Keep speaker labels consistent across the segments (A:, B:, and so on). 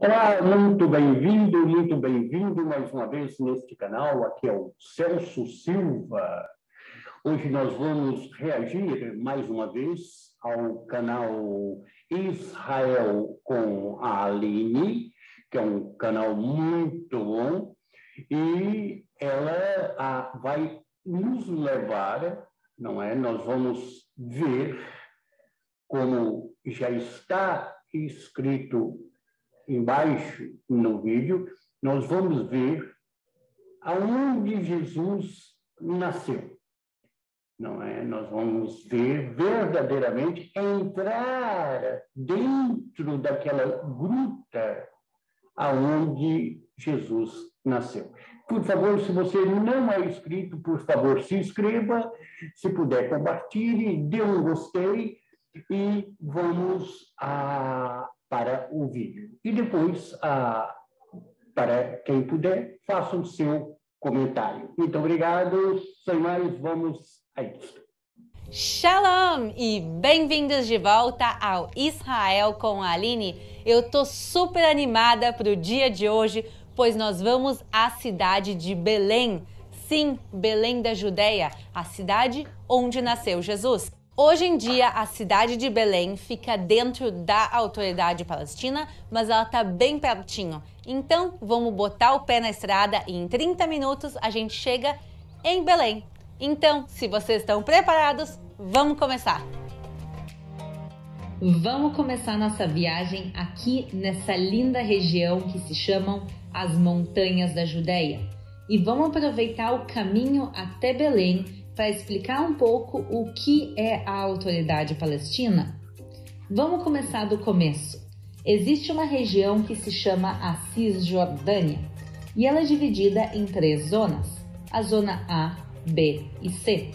A: Olá, muito bem-vindo mais uma vez neste canal. Aqui é o Celso Silva. Hoje nós vamos reagir mais uma vez ao canal Israel com a Aline, que é um canal muito bom, e ela vai nos levar, não é? Nós vamos ver, como já está escrito embaixo no vídeo, nós vamos ver aonde Jesus nasceu, não é? Nós vamos ver verdadeiramente entrar dentro daquela gruta aonde Jesus nasceu. Por favor, se você não é inscrito, por favor, se inscreva, se puder, compartilhe, dê um gostei e vamos para o vídeo. E depois, para quem puder, faça o seu comentário. Muito obrigado. Sem mais, vamos a isso.
B: Shalom e bem-vindos de volta ao Israel com a Aline. Eu tô super animada para o dia de hoje, pois nós vamos à cidade de Belém. Sim, Belém da Judeia, a cidade onde nasceu Jesus. Hoje em dia, a cidade de Belém fica dentro da autoridade palestina, mas ela está bem pertinho. Então, vamos botar o pé na estrada e em 30 minutos a gente chega em Belém. Então, se vocês estão preparados, vamos começar! Vamos começar nossa viagem aqui nessa linda região que se chamam as Montanhas da Judeia. E vamos aproveitar o caminho até Belém para explicar um pouco o que é a autoridade palestina. Vamos começar do começo. Existe uma região que se chama a Cisjordânia e ela é dividida em 3 zonas, a zona A, B e C.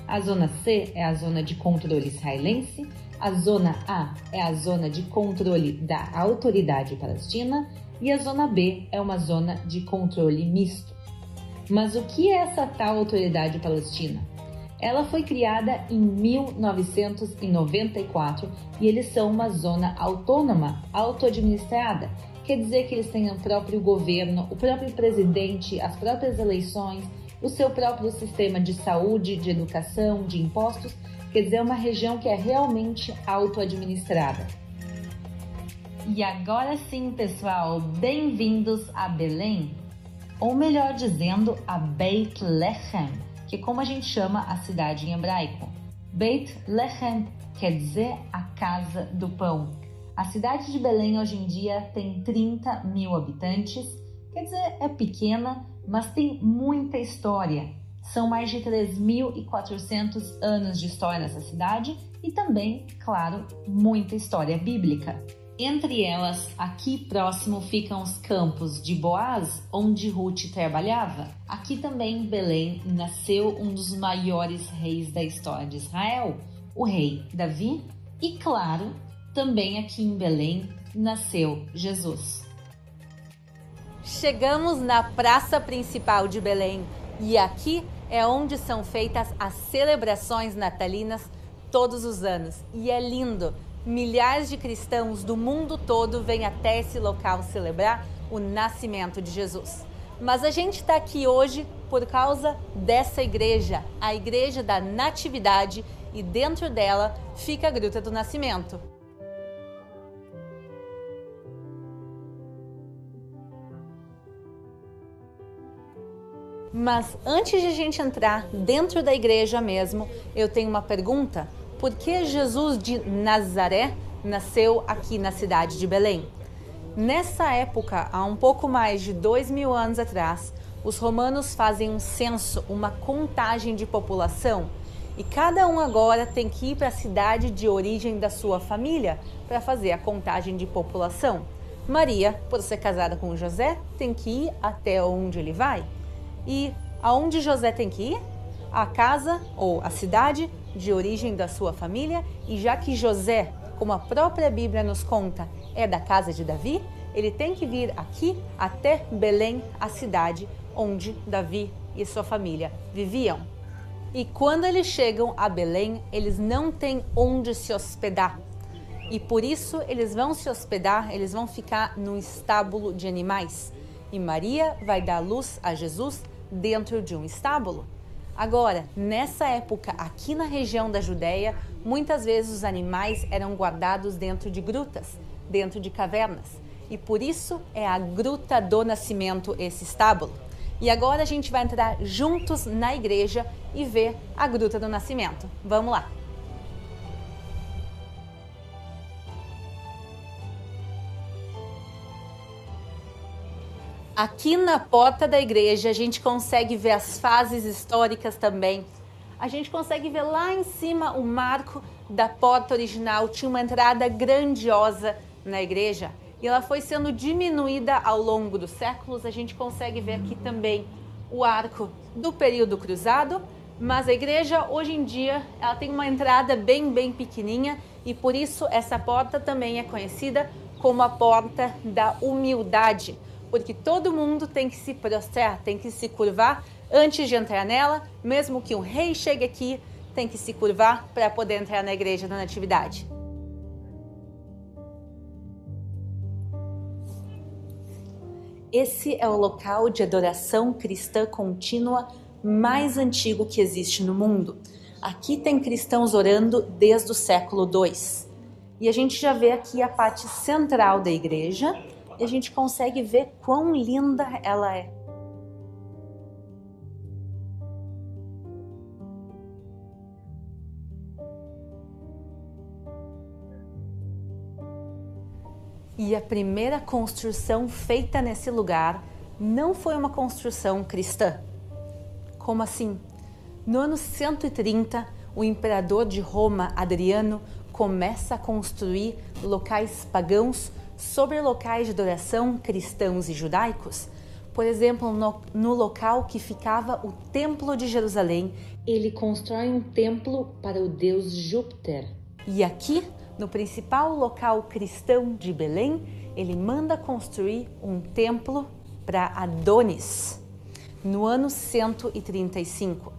B: A zona C é a zona de controle israelense, a zona A é a zona de controle da autoridade palestina e a zona B é uma zona de controle misto. Mas o que é essa tal autoridade palestina? Ela foi criada em 1994 e eles são uma zona autônoma, auto-administrada. Quer dizer que eles têm o próprio governo, o próprio presidente, as próprias eleições, o seu próprio sistema de saúde, de educação, de impostos. Quer dizer, é uma região que é realmente auto-administrada. E agora sim, pessoal, bem-vindos a Belém. Ou melhor dizendo, a Beit Lehem, que é como a gente chama a cidade em hebraico. Beit Lehem quer dizer a casa do pão. A cidade de Belém hoje em dia tem 30 mil habitantes, quer dizer, é pequena, mas tem muita história. São mais de 3.400 anos de história nessa cidade e também, claro, muita história bíblica. Entre elas, aqui próximo ficam os campos de Boaz, onde Ruth trabalhava. Aqui também em Belém nasceu um dos maiores reis da história de Israel, o rei Davi. E claro, também aqui em Belém nasceu Jesus. Chegamos na praça principal de Belém e aqui é onde são feitas as celebrações natalinas todos os anos. E é lindo! Milhares de cristãos do mundo todo vêm até esse local celebrar o nascimento de Jesus. Mas a gente está aqui hoje por causa dessa igreja, a Igreja da Natividade, e dentro dela fica a Gruta do Nascimento. Mas antes de a gente entrar dentro da igreja mesmo, eu tenho uma pergunta. Por que Jesus de Nazaré nasceu aqui na cidade de Belém? Nessa época, há um pouco mais de 2.000 anos atrás, os romanos fazem um censo, uma contagem de população, e cada um agora tem que ir para a cidade de origem da sua família para fazer a contagem de população. Maria, por ser casada com José, tem que ir até onde ele vai. E aonde José tem que ir? A casa ou a cidade de origem da sua família, e já que José, como a própria Bíblia nos conta, é da casa de Davi, ele tem que vir aqui até Belém, a cidade onde Davi e sua família viviam. E quando eles chegam a Belém, eles não têm onde se hospedar. e por isso eles vão se hospedar, eles vão ficar num estábulo de animais. E Maria vai dar luz a Jesus dentro de um estábulo. Agora, nessa época, aqui na região da Judéia, muitas vezes os animais eram guardados dentro de grutas, dentro de cavernas. E por isso é a Gruta do Nascimento esse estábulo. E agora a gente vai entrar juntos na igreja e ver a Gruta do Nascimento. Vamos lá! Aqui na porta da igreja a gente consegue ver as fases históricas também. A gente consegue ver lá em cima o marco da porta original. Tinha uma entrada grandiosa na igreja e ela foi sendo diminuída ao longo dos séculos. A gente consegue ver aqui também o arco do período cruzado, mas a igreja hoje em dia ela tem uma entrada bem pequenininha e por isso essa porta também é conhecida como a porta da humildade, porque todo mundo tem que se prostrar, tem que se curvar antes de entrar nela, mesmo que um rei chegue aqui, tem que se curvar para poder entrar na igreja da Natividade. Esse é o local de adoração cristã contínua mais antigo que existe no mundo. Aqui tem cristãos orando desde o século II. E a gente já vê aqui a parte central da igreja e a gente consegue ver quão linda ela é. E a primeira construção feita nesse lugar não foi uma construção cristã. Como assim? No ano 130, o imperador de Roma, Adriano, começa a construir locais pagãos sobre locais de adoração cristãos e judaicos. Por exemplo, no local que ficava o Templo de Jerusalém, ele constrói um templo para o deus Júpiter. E aqui, no principal local cristão de Belém, ele manda construir um templo para Adonis, no ano 135.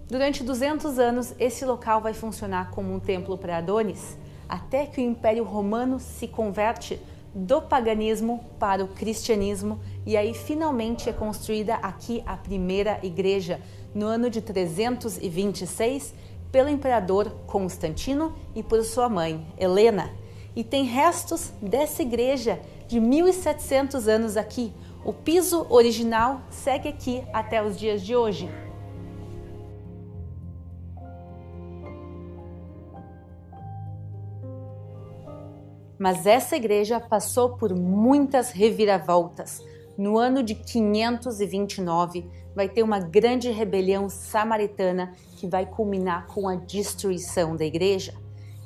B: Durante 200 anos, esse local vai funcionar como um templo para Adonis, até que o Império Romano se converte do paganismo para o cristianismo e aí finalmente é construída aqui a primeira igreja, no ano de 326, pelo imperador Constantino e por sua mãe, Helena. E tem restos dessa igreja de 1700 anos aqui. O piso original segue aqui até os dias de hoje. Mas essa igreja passou por muitas reviravoltas. No ano de 529, vai ter uma grande rebelião samaritana que vai culminar com a destruição da igreja.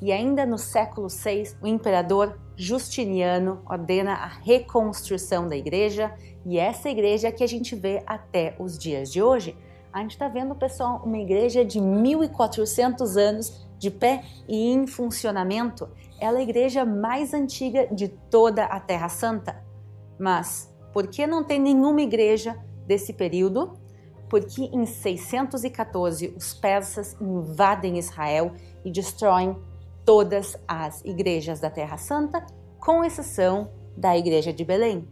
B: E ainda no século VI, o imperador Justiniano ordena a reconstrução da igreja, e essa igreja que a gente vê até os dias de hoje. A gente está vendo, pessoal, uma igreja de 1400 anos de pé e em funcionamento. Ela é a igreja mais antiga de toda a Terra Santa. Mas por que não tem nenhuma igreja desse período? Porque em 614 os persas invadem Israel e destroem todas as igrejas da Terra Santa, com exceção da igreja de Belém.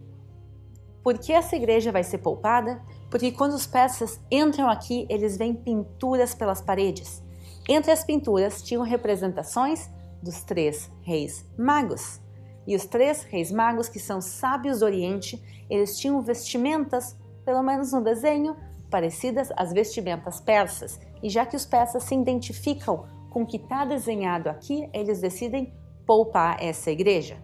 B: Por que essa igreja vai ser poupada? Porque quando os persas entram aqui, eles veem pinturas pelas paredes. Entre as pinturas tinham representações dos 3 reis magos. E os 3 reis magos, que são sábios do Oriente, eles tinham vestimentas, pelo menos no desenho, parecidas às vestimentas persas. E já que os persas se identificam com o que está desenhado aqui, eles decidem poupar essa igreja.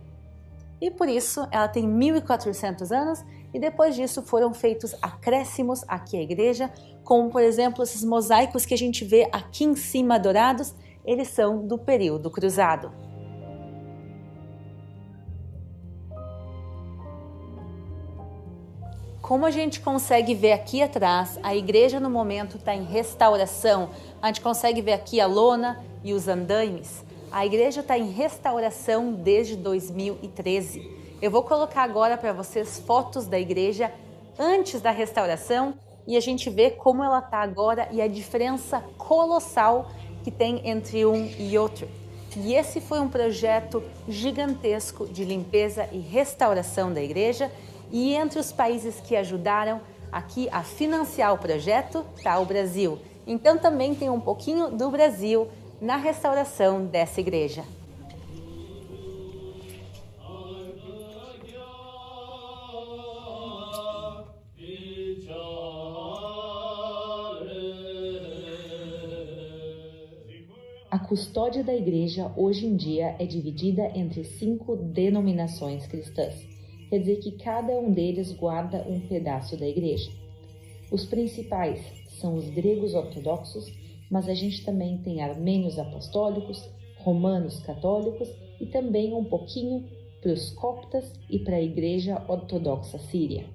B: E por isso ela tem 1400 anos e depois disso foram feitos acréscimos aqui à igreja, como por exemplo esses mosaicos que a gente vê aqui em cima dourados, eles são do período cruzado. Como a gente consegue ver aqui atrás, a igreja no momento está em restauração. A gente consegue ver aqui a lona e os andaimes. A igreja está em restauração desde 2013. Eu vou colocar agora para vocês fotos da igreja antes da restauração e a gente vê como ela está agora e a diferença colossal que tem entre um e outro. E esse foi um projeto gigantesco de limpeza e restauração da igreja. E entre os países que ajudaram aqui a financiar o projeto está o Brasil. Então também tem um pouquinho do Brasil na restauração dessa igreja. A custódia da igreja hoje em dia é dividida entre 5 denominações cristãs. Quer dizer que cada um deles guarda um pedaço da igreja. Os principais são os gregos ortodoxos, mas a gente também tem armênios apostólicos, romanos católicos e também um pouquinho para os coptas e para a igreja ortodoxa síria.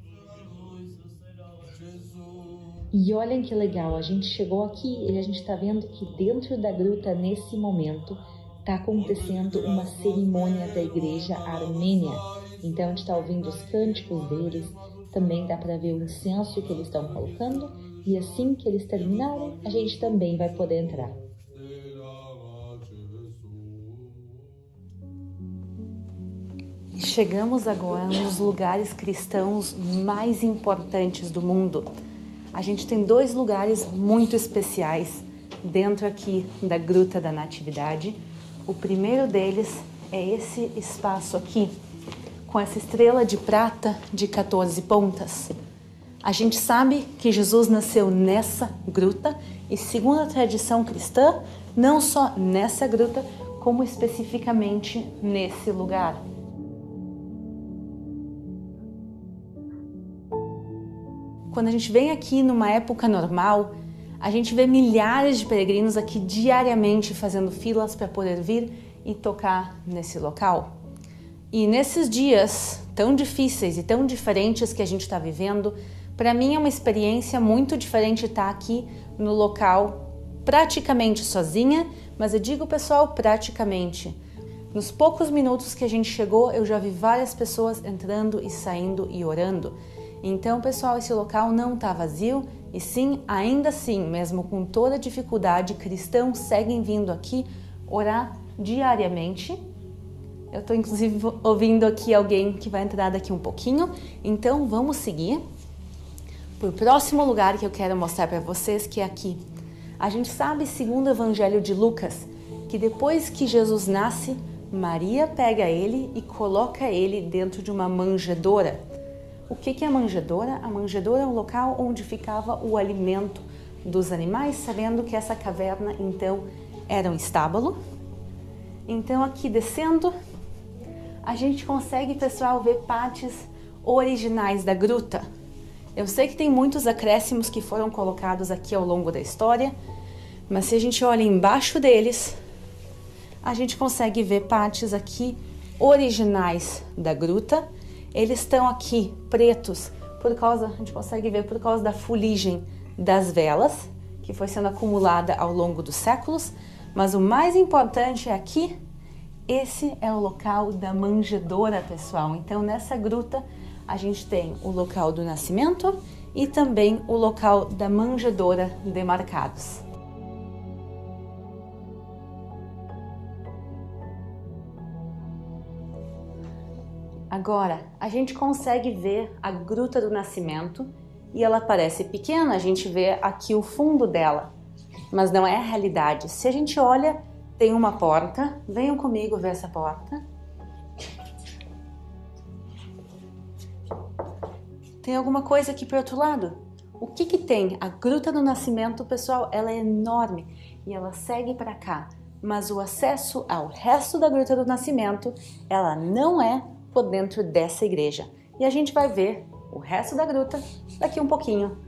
B: E olhem que legal, a gente chegou aqui e a gente está vendo que dentro da gruta, nesse momento, está acontecendo uma cerimônia da igreja armênia. Então a gente está ouvindo os cânticos deles, também dá para ver o incenso que eles estão colocando, e assim que eles terminarem, a gente também vai poder entrar. Chegamos agora nos lugares cristãos mais importantes do mundo. A gente tem 2 lugares muito especiais dentro aqui da Gruta da Natividade. O primeiro deles é esse espaço aqui, com essa estrela de prata de 14 pontas. A gente sabe que Jesus nasceu nessa gruta e, segundo a tradição cristã, não só nessa gruta, como especificamente nesse lugar. Quando a gente vem aqui numa época normal, a gente vê milhares de peregrinos aqui diariamente fazendo filas para poder vir e tocar nesse local. E nesses dias tão difíceis e tão diferentes que a gente está vivendo, para mim é uma experiência muito diferente estar aqui no local praticamente sozinha, mas eu digo, pessoal, praticamente. Nos poucos minutos que a gente chegou, eu já vi várias pessoas entrando e saindo e orando. Então, pessoal, esse local não está vazio e sim, ainda assim, mesmo com toda a dificuldade, cristãos seguem vindo aqui orar diariamente. Eu estou inclusive ouvindo aqui alguém que vai entrar daqui um pouquinho, então vamos seguir para o próximo lugar que eu quero mostrar para vocês, que é aqui. A gente sabe, segundo o Evangelho de Lucas, que depois que Jesus nasce, Maria pega ele e coloca ele dentro de uma manjedoura. O que é a manjedoura? A manjedoura é um local onde ficava o alimento dos animais, sabendo que essa caverna então era um estábulo. Então aqui descendo, a gente consegue, pessoal, ver partes originais da gruta. Eu sei que tem muitos acréscimos que foram colocados aqui ao longo da história, mas se a gente olha embaixo deles, a gente consegue ver partes aqui originais da gruta. Eles estão aqui pretos por causa, a gente consegue ver por causa da fuligem das velas, que foi sendo acumulada ao longo dos séculos, mas o mais importante é aqui, esse é o local da manjedoura, pessoal. Então nessa gruta a gente tem o local do nascimento e também o local da manjedoura demarcados. Agora, a gente consegue ver a Gruta do Nascimento e ela parece pequena, a gente vê aqui o fundo dela, mas não é a realidade. Se a gente olha, tem uma porta, venham comigo ver essa porta. Tem alguma coisa aqui para o outro lado? O que que tem? A Gruta do Nascimento, pessoal, ela é enorme e ela segue para cá, mas o acesso ao resto da Gruta do Nascimento, ela não é por dentro dessa igreja. E a gente vai ver o resto da gruta daqui um pouquinho.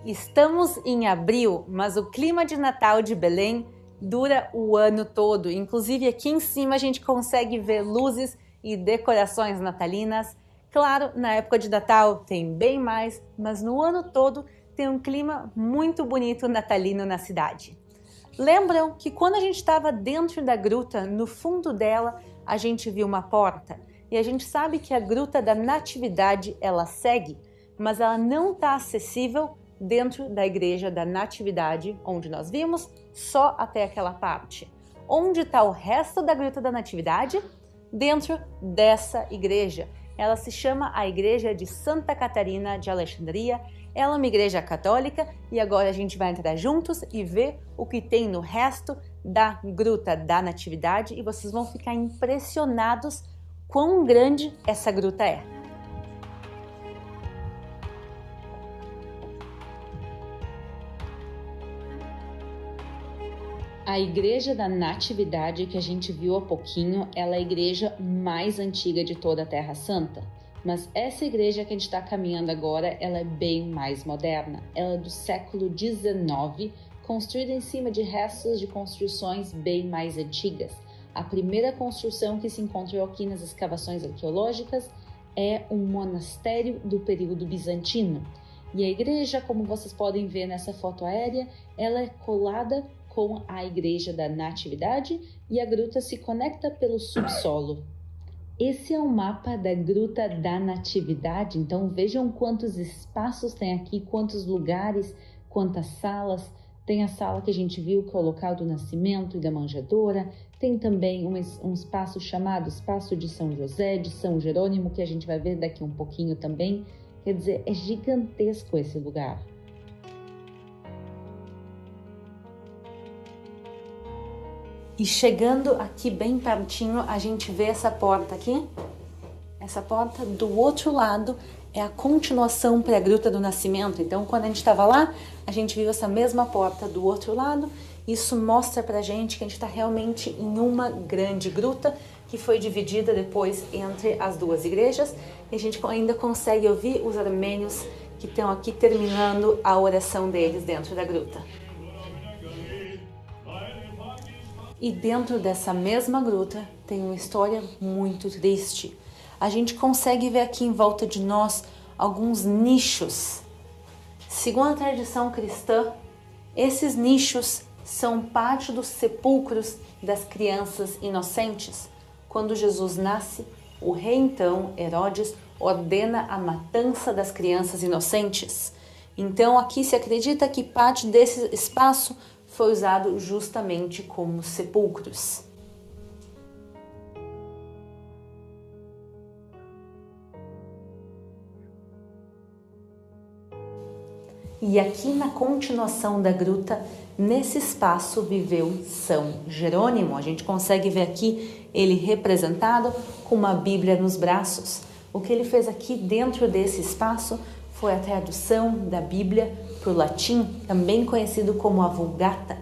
B: Estamos em abril, mas o clima de Natal de Belém dura o ano todo. Inclusive aqui em cima a gente consegue ver luzes e decorações natalinas. Claro, na época de Natal tem bem mais, mas no ano todo tem um clima muito bonito natalino na cidade. Lembram que quando a gente estava dentro da gruta, no fundo dela, a gente viu uma porta? E a gente sabe que a Gruta da Natividade, ela segue, mas ela não está acessível dentro da Igreja da Natividade, onde nós vimos, só até aquela parte. Onde está o resto da Gruta da Natividade? Dentro dessa igreja. Ela se chama a Igreja de Santa Catarina de Alexandria. Ela é uma igreja católica e agora a gente vai entrar juntos e ver o que tem no resto da Gruta da Natividade e vocês vão ficar impressionados quão grande essa gruta é. A Igreja da Natividade que a gente viu há pouquinho, ela é a igreja mais antiga de toda a Terra Santa. Mas essa igreja que a gente está caminhando agora, ela é bem mais moderna. Ela é do século XIX, construída em cima de restos de construções bem mais antigas. A primeira construção que se encontrou aqui nas escavações arqueológicas é um monastério do período bizantino. E a igreja, como vocês podem ver nessa foto aérea, ela é colada com a Igreja da Natividade e a gruta se conecta pelo subsolo. Esse é o mapa da Gruta da Natividade, então vejam quantos espaços tem aqui, quantos lugares, quantas salas. Tem a sala que a gente viu, que é o local do nascimento e da manjedoura. Tem também um espaço chamado Espaço de São José, de São Jerônimo, que a gente vai ver daqui um pouquinho também. Quer dizer, é gigantesco esse lugar. E chegando aqui bem pertinho, a gente vê essa porta aqui. Essa porta do outro lado é a continuação para a Gruta do Nascimento. Então, quando a gente estava lá, a gente viu essa mesma porta do outro lado. Isso mostra pra gente que a gente está realmente em uma grande gruta que foi dividida depois entre as duas igrejas. E a gente ainda consegue ouvir os armênios que estão aqui terminando a oração deles dentro da gruta. E dentro dessa mesma gruta tem uma história muito triste. A gente consegue ver aqui em volta de nós alguns nichos. Segundo a tradição cristã, esses nichos são parte dos sepulcros das crianças inocentes. Quando Jesus nasce, o rei então, Herodes, ordena a matança das crianças inocentes. Então aqui se acredita que parte desse espaço foi usado justamente como sepulcros. E aqui na continuação da gruta, nesse espaço viveu São Jerônimo. A gente consegue ver aqui ele representado com uma Bíblia nos braços. O que ele fez aqui dentro desse espaço foi a tradução da Bíblia para o latim, também conhecido como a Vulgata.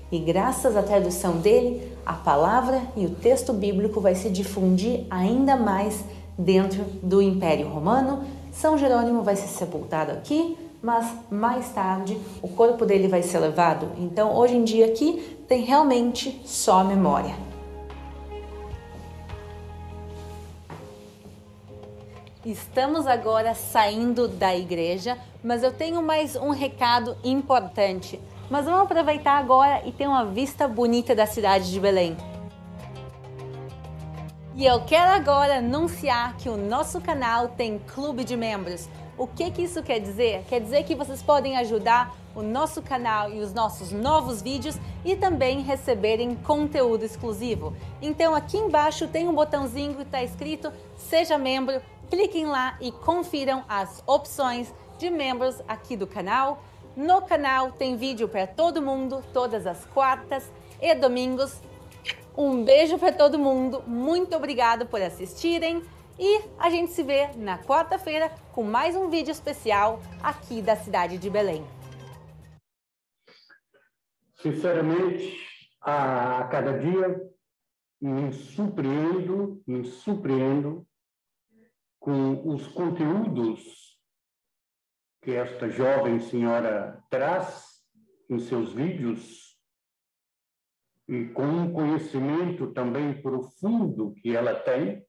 B: E graças à tradução dele, a palavra e o texto bíblico vai se difundir ainda mais dentro do Império Romano. São Jerônimo vai ser sepultado aqui, mas mais tarde o corpo dele vai ser levado. Então, hoje em dia aqui tem realmente só a memória. Estamos agora saindo da igreja, mas eu tenho mais um recado importante. Mas vamos aproveitar agora e ter uma vista bonita da cidade de Belém. E eu quero agora anunciar que o nosso canal tem clube de membros. O que isso quer dizer? Quer dizer que vocês podem ajudar o nosso canal e os nossos novos vídeos e também receberem conteúdo exclusivo. Então aqui embaixo tem um botãozinho que está escrito Seja Membro. Cliquem lá e confiram as opções de membros aqui do canal. No canal tem vídeo para todo mundo, todas as quartas e domingos. Um beijo para todo mundo, muito obrigado por assistirem e a gente se vê na quarta-feira com mais um vídeo especial aqui da cidade de Belém.
A: Sinceramente, a cada dia me surpreendo com os conteúdos que esta jovem senhora traz em seus vídeos e com um conhecimento também profundo que ela tem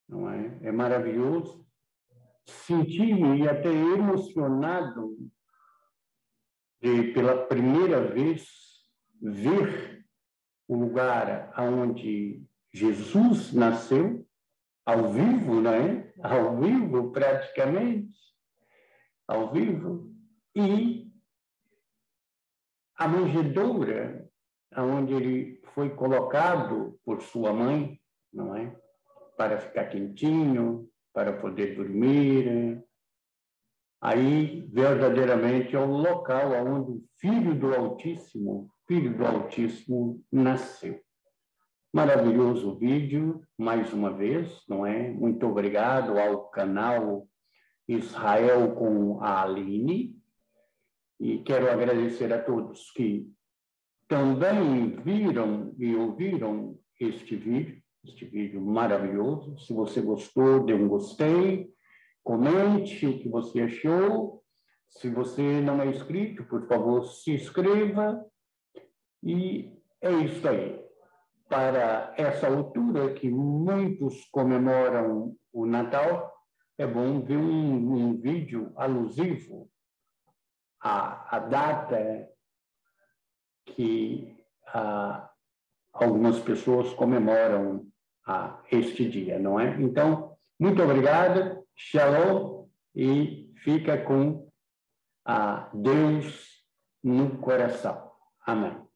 A: não é? É maravilhoso. Senti-me até emocionado de, pela primeira vez, ver o lugar onde Jesus nasceu, ao vivo, não é? Ao vivo, praticamente, ao vivo. E a manjedoura, onde ele foi colocado por sua mãe, não é? Para ficar quentinho, para poder dormir. Aí, verdadeiramente, é o local onde o Filho do Altíssimo nasceu. Maravilhoso vídeo, mais uma vez, não é? Muito obrigado ao canal Israel com a Aline. E quero agradecer a todos que também viram e ouviram este vídeo maravilhoso. Se você gostou, dê um gostei, comente o que você achou. Se você não é inscrito, por favor, se inscreva. E é isso aí. Para essa altura que muitos comemoram o Natal, é bom ver um vídeo alusivo à data que algumas pessoas comemoram este dia, não é? Então, muito obrigado, shalom, e fica com Deus no coração. Amém.